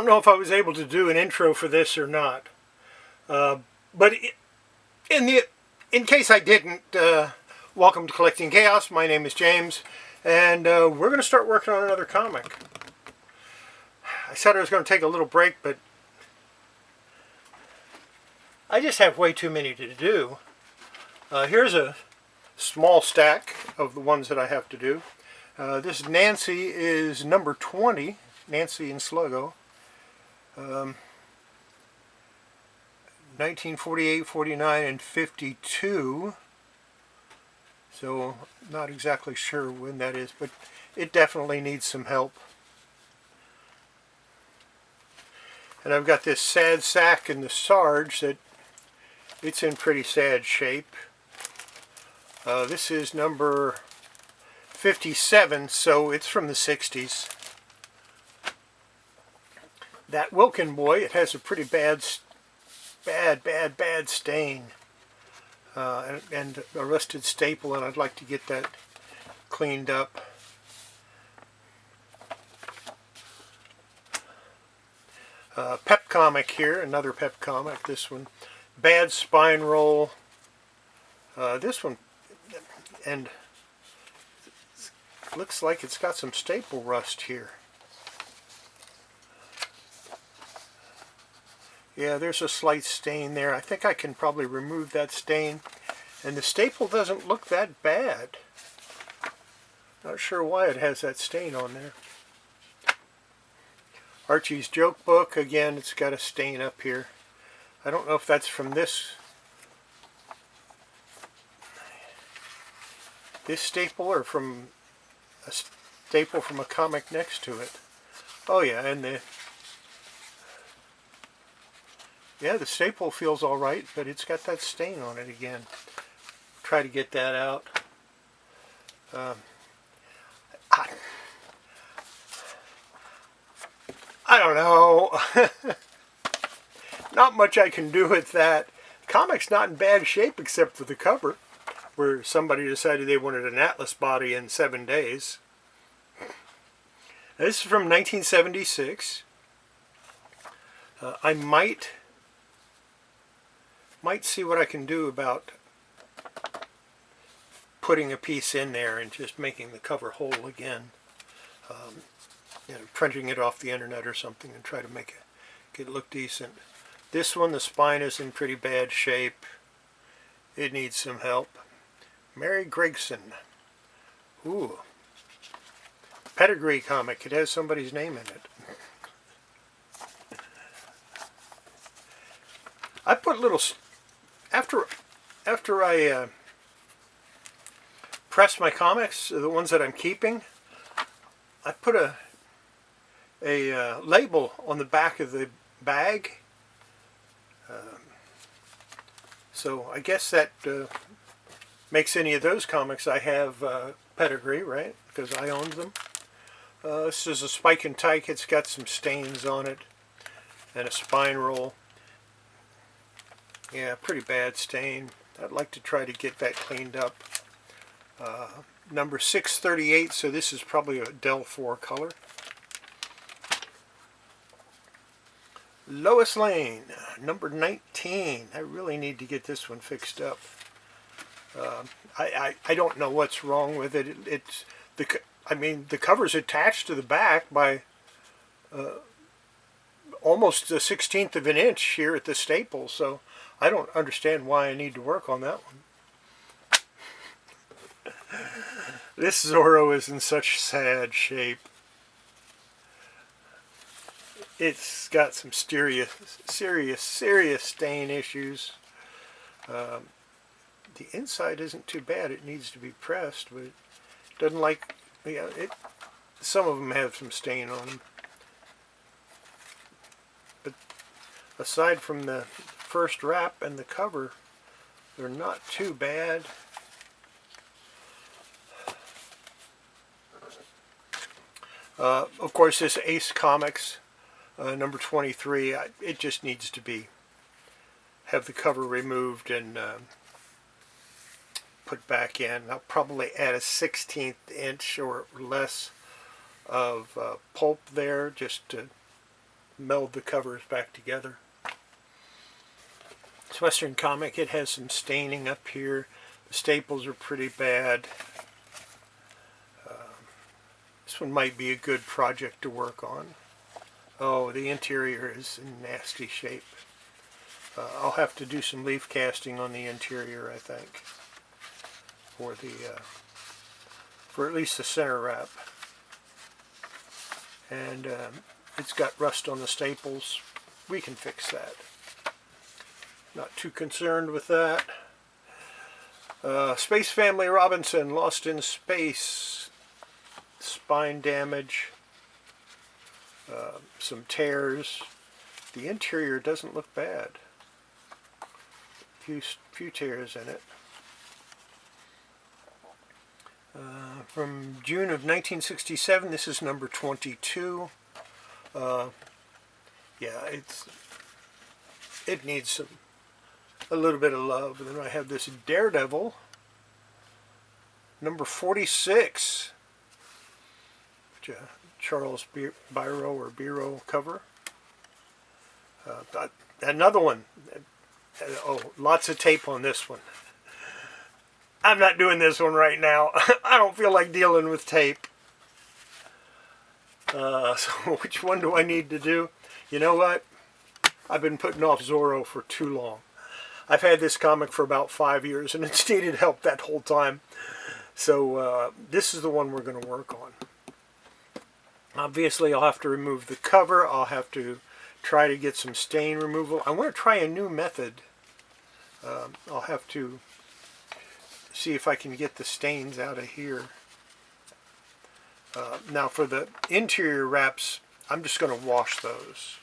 don't know if I was able to do an intro for this or not, but in case I didn't, welcome to Collecting Chaos. My name is James, and we're going to start working on another comic. I said I was going to take a little break, but I just have way too many to do. Here's a small stack of the ones that I have to do. This Nancy is number 20, Nancy and Sluggo. 1948, 49, and 52. So, not exactly sure when that is, but it definitely needs some help. And I've got this sad sack in the Sarge that it's in pretty sad shape. This is number 57, so it's from the 60s. That Wilkin boy, it has a pretty bad stain and a rusted staple, and I'd like to get that cleaned up. Pep comic here, another Pep comic. This one, bad spine roll. This one, and looks like it's got some staple rust here. Yeah, there's a slight stain there. I think I can probably remove that stain. And the staple doesn't look that bad. Not sure why it has that stain on there. Archie's Joke Book. Again, it's got a stain up here. I don't know if that's from this staple or from a staple from a comic next to it. Oh yeah, and the staple feels all right, but it's got that stain on it again. Try to get that out. I don't know. Not much I can do with that. The comic's not in bad shape except for the cover, where somebody decided they wanted an Atlas body in 7 days. This is from 1976. I might see what I can do about putting a piece in there and just making the cover whole again. Printing it off the internet or something and try to make it look decent. This one, the spine is in pretty bad shape. It needs some help. Mary Gregson. Ooh. Pedigree comic. It has somebody's name in it. I put little... After I press my comics, the ones that I'm keeping, I put a label on the back of the bag. So I guess that makes any of those comics I have pedigree, right? Because I owned them. This is a Spike and Tyke. It's got some stains on it and a spine roll. Yeah, pretty bad stain. I'd like to try to get that cleaned up. Number 638, so this is probably a Del 4 color. Lois Lane, number 19. I really need to get this one fixed up. I don't know what's wrong with it. The cover's attached to the back by almost a 1/16 of an inch here at the staple, so I don't understand why I need to work on that one. This Zorro is in such sad shape. It's got some serious stain issues. The inside isn't too bad. It needs to be pressed, but it doesn't like... Yeah, some of them have some stain on them. But aside from the first wrap and the cover, they're not too bad. Of course, this Ace Comics, number 23, it just needs to have the cover removed and put back in. I'll probably add a 1/16 inch or less of pulp there just to meld the covers back together. It's Western Comic. It has some staining up here. The staples are pretty bad. This one might be a good project to work on. Oh, the interior is in nasty shape. I'll have to do some leaf casting on the interior, I think, for at least the center wrap. And it's got rust on the staples. We can fix that. Not too concerned with that. Space Family Robinson, Lost in Space. Spine damage. Some tears. The interior doesn't look bad. Few tears in it. From June of 1967, this is number 22. Yeah, it needs a little bit of love. And then I have this Daredevil, number 46, which Charles Biro cover. Another one. Oh, lots of tape on this one. I'm not doing this one right now. I don't feel like dealing with tape. So which one do I need to do? You know what? I've been putting off Zorro for too long. I've had this comic for about 5 years and it's needed help that whole time. So this is the one we're going to work on. Obviously I'll have to remove the cover. I'll have to try to get some stain removal. I want to try a new method. I'll have to see if I can get the stains out of here. Now for the interior wraps, I'm just going to wash those.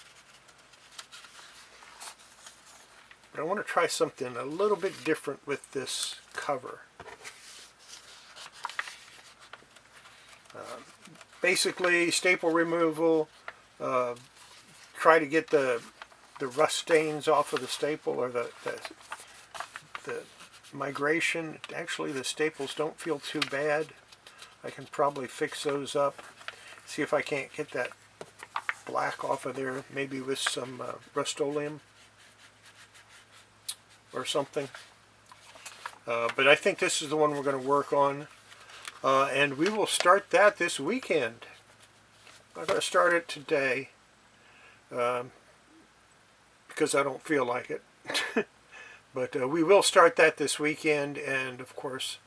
But I want to try something a little bit different with this cover. Basically, staple removal, try to get the rust stains off of the staple, or the migration. Actually, the staples don't feel too bad. I can probably fix those up. See if I can't get that black off of there, maybe with some Rust-Oleum or something. But I think this is the one we're going to work on. And we will start that this weekend. I'm going to start it today because I don't feel like it. But we will start that this weekend, and of course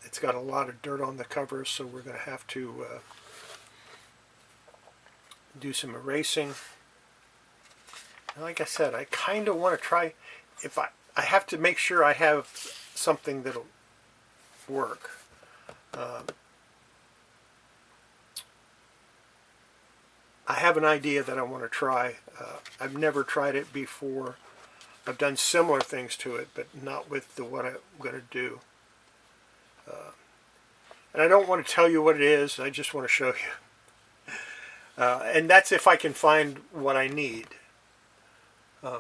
it's got a lot of dirt on the cover, so we're going to have to do some erasing. And like I said, I kind of want to try, if I have to make sure I have something that'll work. I have an idea that I want to try. I've never tried it before. I've done similar things to it, but not with what I'm going to do. And I don't want to tell you what it is. I just want to show you. And that's if I can find what I need.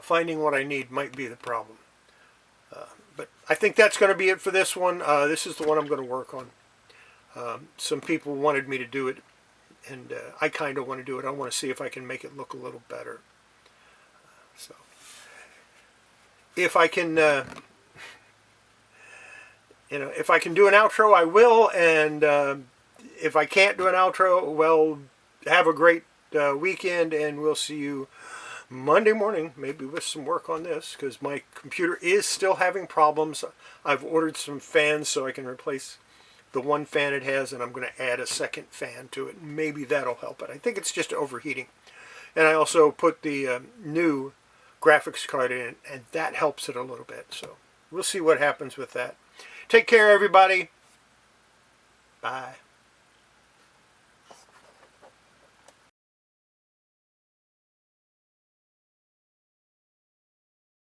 Finding what I need might be the problem. But I think that's going to be it for this one. This is the one I'm going to work on. Some people wanted me to do it, and I kind of want to do it. I want to see if I can make it look a little better. So, if I can, if I can do an outro, I will. And if I can't do an outro, well, have a great weekend, and we'll see you Monday morning, maybe with some work on this, because my computer is still having problems. I've ordered some fans so I can replace the one fan it has, and I'm going to add a second fan to it. Maybe that'll help it. I think it's just overheating. And I also put the new graphics card in, and that helps it a little bit. So we'll see what happens with that. Take care, everybody. Bye.